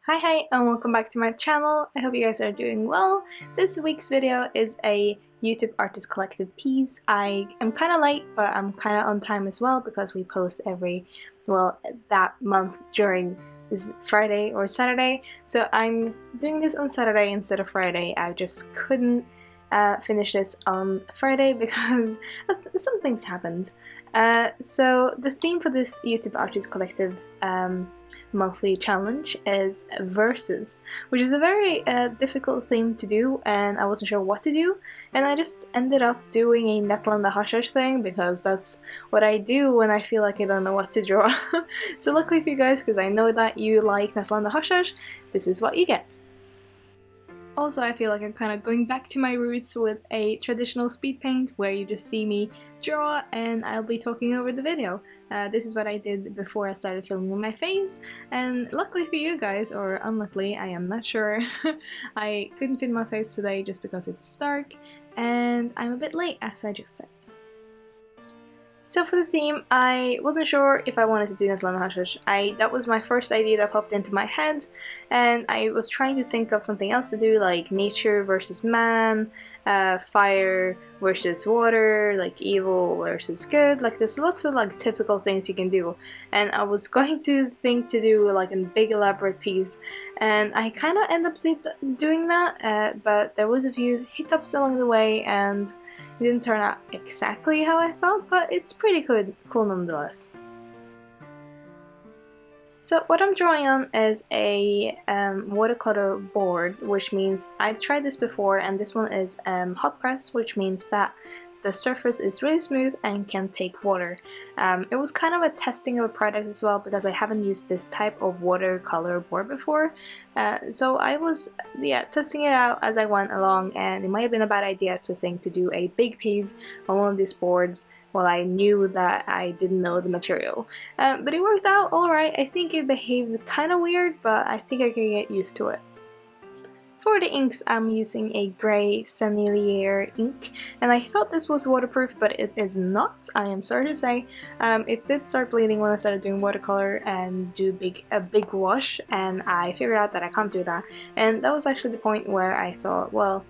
Hi and welcome back to my channel. I hope you guys are doing well. This week's video is a YouTube Artist Collective piece. I am kind of late, but I'm kind of on time as well because we post that month during this Friday or Saturday. So I'm doing this on Saturday instead of Friday. I just couldn't finish this on Friday because some things happened. So the theme for this YouTube Artist Collective monthly challenge is verses, which is a very difficult thing to do, and I wasn't sure what to do, and I just ended up doing a Nettle and the Hush Hush thing because that's what I do when I feel like I don't know what to draw. So luckily for you guys, because I know that you like Nettle and the Hush Hush, this is what you get. Also, I feel like I'm kind of going back to my roots with a traditional speed paint where you just see me draw and I'll be talking over the video. This is what I did before I started filming my face, and luckily for you guys, or unluckily, I am not sure, I couldn't film my face today just because it's dark and I'm a bit late, as I just said. So for the theme, I wasn't sure if I wanted to do Nettle and Hush Hush. That was my first idea that popped into my head, and I was trying to think of something else to do, like nature versus man, fire versus water, like evil versus good. Like there's lots of like typical things you can do, and I was going to think to do like a big elaborate piece, and I kind of end up doing that, but there was a few hiccups along the way, and it didn't turn out exactly how I thought, but it's pretty cool nonetheless. So what I'm drawing on is a watercolor board, which means I've tried this before, and this one is hot press, which means that the surface is really smooth and can take water. It was kind of a testing of a product as well because I haven't used this type of watercolor board before. So I was testing it out as I went along, and it might have been a bad idea to think to do a big piece on one of these boards while I knew that I didn't know the material. But it worked out alright. I think it behaved kind of weird, but I think I can get used to it. For the inks, I'm using a grey Sennelier ink, and I thought this was waterproof, but it is not, I am sorry to say. It did start bleeding when I started doing watercolor and do a big wash, and I figured out that I can't do that. And that was actually the point where I thought, well,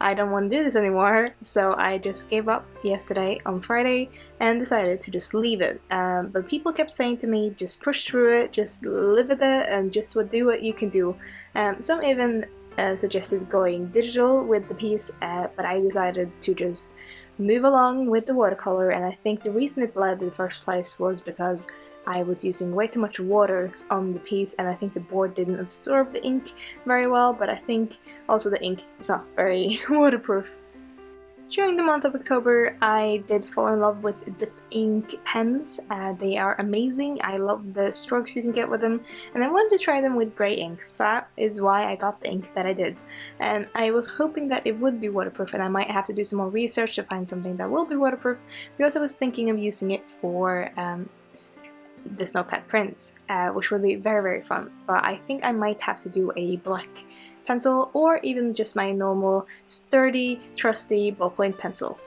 I don't want to do this anymore, so I just gave up yesterday on Friday and decided to just leave it. But people kept saying to me, just push through it, just live with it, and just do what you can do. Some even suggested going digital with the piece, but I decided to just move along with the watercolor, and I think the reason it bled in the first place was because I was using way too much water on the piece, and I think the board didn't absorb the ink very well, but I think also the ink is not very waterproof. During the month of October, I did fall in love with dip ink pens. They are amazing. I love the strokes you can get with them, and I wanted to try them with grey inks. So that is why I got the ink that I did. And I was hoping that it would be waterproof, and I might have to do some more research to find something that will be waterproof, because I was thinking of using it for the Snow Pet prints, which would be very, very fun. But I think I might have to do a black pencil, or even just my normal sturdy, trusty ballpoint pencil.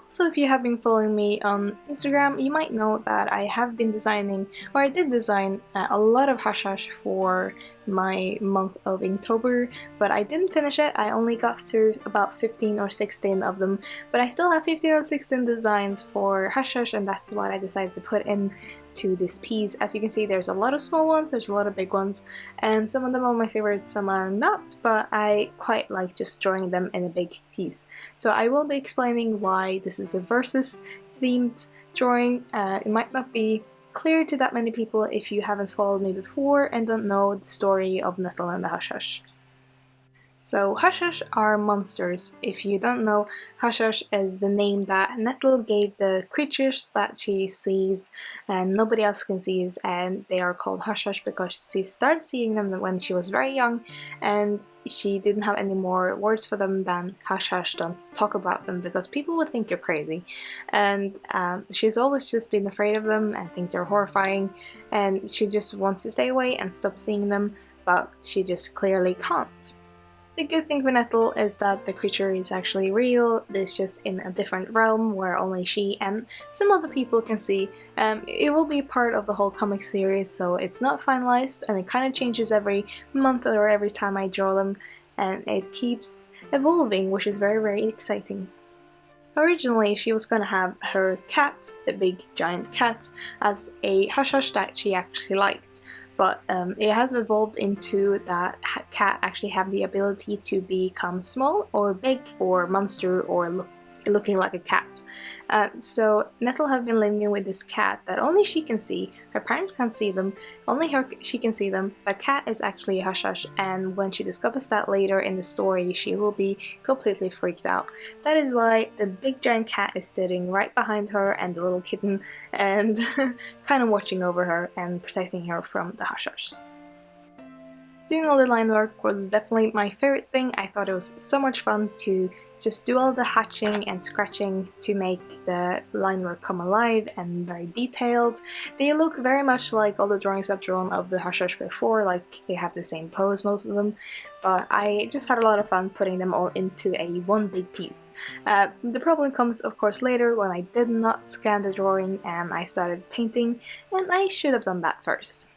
Also, if you have been following me on Instagram, you might know that I have been designing, or I did design a lot of Hush Hush for my month of October, but I didn't finish it. I only got through about 15 or 16 of them, but I still have 15 or 16 designs for Hush Hush, and that's what I decided to put in to this piece. As you can see, there's a lot of small ones, there's a lot of big ones, and some of them are my favorites, some are not, but I quite like just drawing them in a big piece. So I will be explaining why this is a versus themed drawing. It might not be clear to that many people if you haven't followed me before and don't know the story of Nettle and the Hush Hush. So Hush Hush are monsters. If you don't know, Hush Hush is the name that Nettle gave the creatures that she sees and nobody else can see, and they are called Hush Hush because she started seeing them when she was very young, and she didn't have any more words for them than Hush Hush, don't talk about them, because people would think you're crazy. And she's always just been afraid of them and thinks they're horrifying, and she just wants to stay away and stop seeing them, but she just clearly can't. The good thing for Nettle is that the creature is actually real, it's just in a different realm where only she and some other people can see. It will be part of the whole comic series, so it's not finalized and it kind of changes every month or every time I draw them, and it keeps evolving, which is very, very exciting. Originally, she was going to have her cat, the big giant cat, as a hush-hush that she actually liked. But it has evolved into that cat actually have the ability to become small or big or monster or looking like a cat. So Nettle have been living with this cat that only she can see. Her parents can't see them, only she can see them. But cat is actually a hush-hush, and when she discovers that later in the story, she will be completely freaked out. That is why the big giant cat is sitting right behind her and the little kitten and kind of watching over her and protecting her from the hush-hushs. Doing all the line work was definitely my favorite thing. I thought it was so much fun to just do all the hatching and scratching to make the line work come alive and very detailed. They look very much like all the drawings I've drawn of the hush-hush before, like they have the same pose, most of them, but I just had a lot of fun putting them all into a one big piece. The problem comes of course later when I did not scan the drawing and I started painting, and I should have done that first.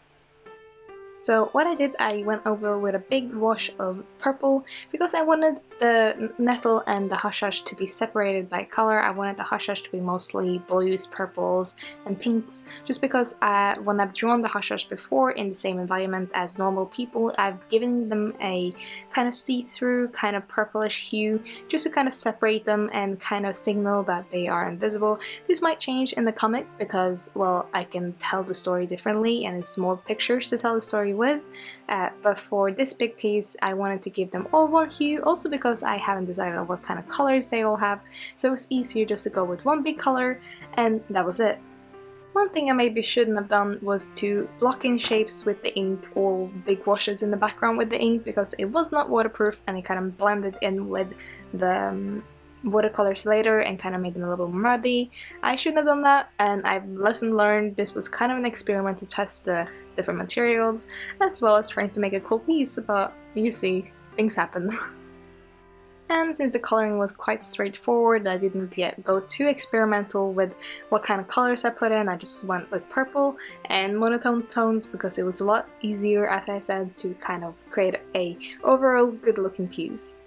So what I did, I went over with a big wash of purple because I wanted the Nettle and the hush-hush to be separated by color. I wanted the hush-hush to be mostly blues, purples, and pinks, just because when I've drawn the hush-hush before in the same environment as normal people, I've given them a kind of see-through, kind of purplish hue, just to kind of separate them and kind of signal that they are invisible. This might change in the comic because, well, I can tell the story differently and it's more pictures to tell the story with, but for this big piece I wanted to give them all one hue, also because I haven't decided on what kind of colors they all have, so it was easier just to go with one big color, and that was it. One thing I maybe shouldn't have done was to block in shapes with the ink or big washes in the background with the ink, because it was not waterproof and it kind of blended in with the watercolors later and kind of made them a little muddy. I shouldn't have done that, and I've lesson learned. This was kind of an experiment to test the different materials as well as trying to make a cool piece, but you see, things happen. And since the coloring was quite straightforward, I didn't yet go too experimental with what kind of colors I put in. I just went with purple and monotone tones because it was a lot easier, as I said, to kind of create a overall good looking piece.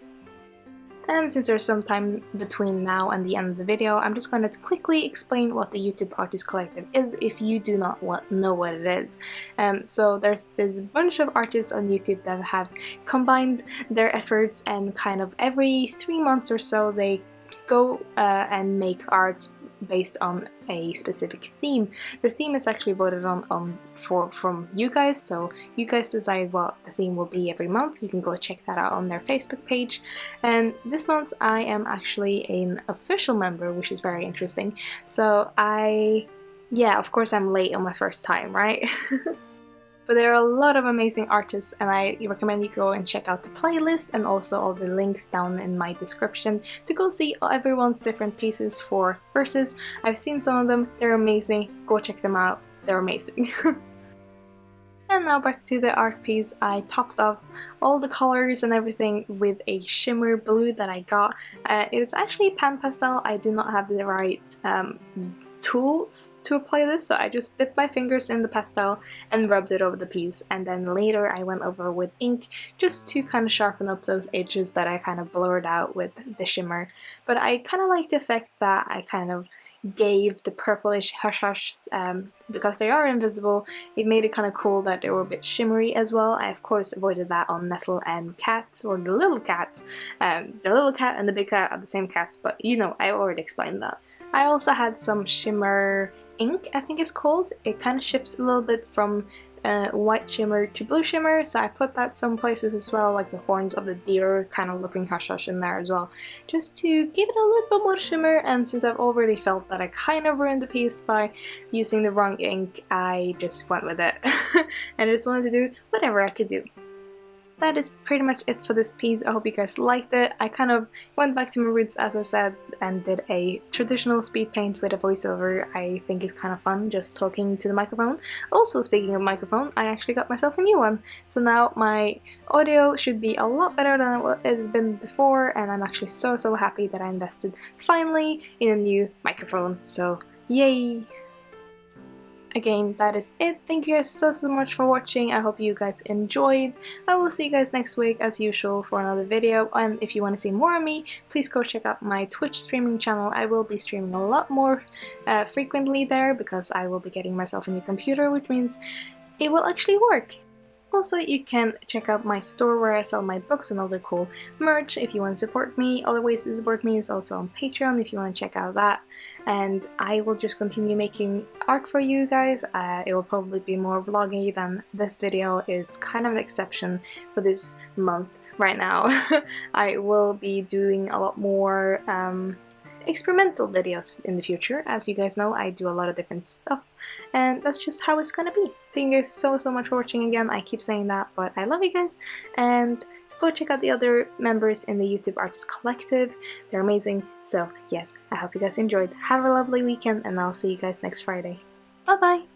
And since there's some time between now and the end of the video, I'm just going to quickly explain what the YouTube Artist Collective is if you do not know what it is. So there's this bunch of artists on YouTube that have combined their efforts, and kind of every 3 months or so they go and make art based on a specific theme. The theme is actually voted on from you guys, so you guys decide what the theme will be every month. You can go check that out on their Facebook page. And this month I am actually an official member, which is very interesting. So yeah, of course I'm late on my first time, right? But there are a lot of amazing artists, and I recommend you go and check out the playlist and also all the links down in my description to go see everyone's different pieces for verses. I've seen some of them, they're amazing, go check them out, they're amazing. And now back to the art piece. I topped off all the colors and everything with a shimmer blue that I got. It is actually PanPastel. I do not have the right tools to apply this, so I just dipped my fingers in the pastel and rubbed it over the piece, and then later I went over with ink just to kind of sharpen up those edges that I kind of blurred out with the shimmer. But I kind of like the effect that I kind of gave the purplish hush-hushs, because they are invisible. It made it kind of cool that they were a bit shimmery as well. I of course avoided that on Nettle and Cat, or the little cat. The little cat and the big cat are the same cats, but you know, I already explained that. I also had some shimmer ink, I think it's called. It kind of shifts a little bit from white shimmer to blue shimmer, so I put that some places as well, like the horns of the deer kind of looking hush-hush in there as well, just to give it a little bit more shimmer. And since I've already felt that I kind of ruined the piece by using the wrong ink, I just went with it. And I just wanted to do whatever I could do. that is pretty much it for this piece. I hope you guys liked it. I kind of went back to my roots, as I said, and did a traditional speed paint with a voiceover. I think it's kind of fun just talking to the microphone. Also, speaking of microphone, I actually got myself a new one. So now my audio should be a lot better than it has been before, and I'm actually so happy that I invested finally in a new microphone. So yay! Again, that is it. Thank you guys so much for watching. I hope you guys enjoyed. I will see you guys next week as usual for another video, and if you want to see more of me, please go check out my Twitch streaming channel. I will be streaming a lot more frequently there because I will be getting myself a new computer, which means it will actually work. Also, you can check out my store where I sell my books and other cool merch if you want to support me. Other ways to support me is also on Patreon if you want to check out that. And I will just continue making art for you guys. It will probably be more vloggy than this video. It's kind of an exception for this month right now. I will be doing a lot more experimental videos in the future. As you guys know, I do a lot of different stuff, and that's just how it's gonna be. Thank you guys so much for watching again. I keep saying that, but I love you guys, and go check out the other members in the YouTube Artist Collective. They're amazing. So yes, I hope you guys enjoyed. Have a lovely weekend, and I'll see you guys next Friday. Bye bye!